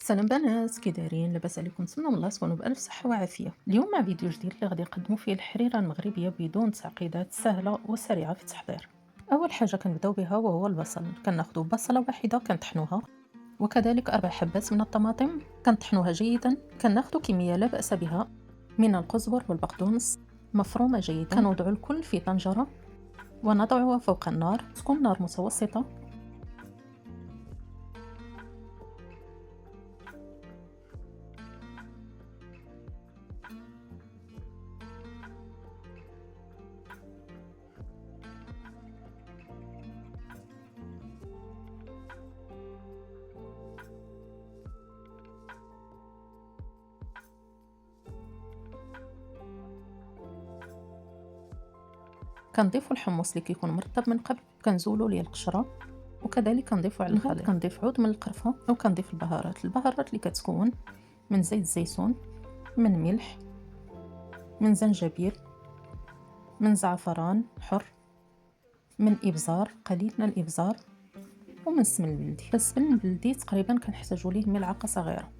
سلام بنات، كي دايرين؟ لاباس عليكم؟ نتمنى من الله تكونوا بألف صحة وعافية. اليوم مع فيديو جديد اللي غادي نقدموا فيه الحريرة المغربية بدون تعقيدات، سهلة وسريعة في التحضير. أول حاجة كنبداو بها وهو البصل. كناخذ بصلة واحدة كنطحنوها، وكذلك 4 حبات من الطماطم كنطحنوها جيدا. كناخذ كمية لا بأس بها من القزبر والبقدونس مفرومة جيدا. كنوضع الكل في طنجرة ونضعها فوق النار، تكون نار متوسطة. كنضيفوا الحمص اللي كيكون مرطب من قبل، كنزولوا ليه القشره، وكذلك كنضيفوا على الخليط. كنضيف عود من القرفه، وكنضيف البهارات اللي كتكون من زيت الزيتون، من ملح، من زنجبيل، من زعفران حر، من ابزار قليل من الابزار، ومن السمن البلدي. السمن البلدي تقريبا كنحتاجوا ليه ملعقه صغيره.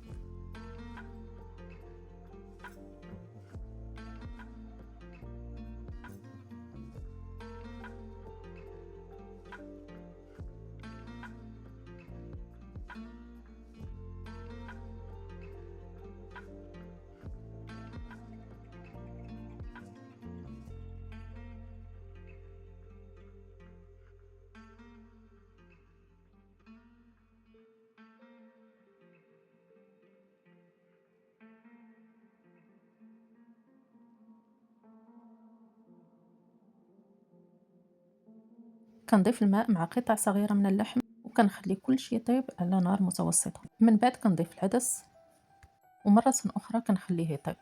كنضيف الماء مع قطع صغيره من اللحم، وكنخلي كل شيء يطيب على نار متوسطه. من بعد كنضيف العدس، ومره اخرى كنخليه يطيب.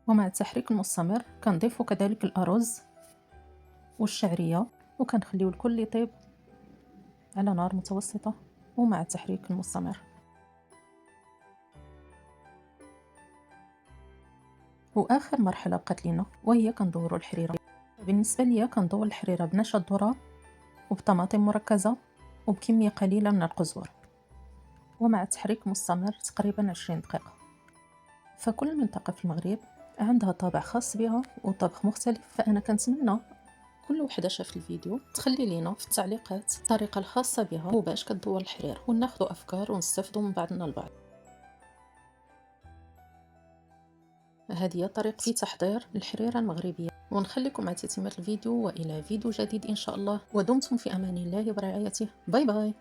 ومع التحريك المستمر كنضيف كذلك الأرز والشعرية، وكنخليو الكل يطيب على نار متوسطة ومع التحريك المستمر. وآخر مرحلة بقات لينا وهي كندورو الحريرة. بالنسبة ليا كندور الحريرة بنشا الذرة وبطماطم مركزة وبكمية قليلة من القزبر، ومع التحريك مستمر تقريبا 20 دقيقة. فكل منطقة في المغرب عندها طابع خاص بها وطبخ مختلف، فأنا كنتمنى كل وحده شافت الفيديو تخلي لينا في التعليقات الطريقه الخاصه بها وباش كدور الحرير، وناخذوا افكار ونستفدوا من بعضنا البعض. هذه هي طريقه في تحضير الحريره المغربيه، ونخليكم مع تتمه الفيديو والى فيديو جديد ان شاء الله. ودمتم في امان الله ورعايته. باي باي.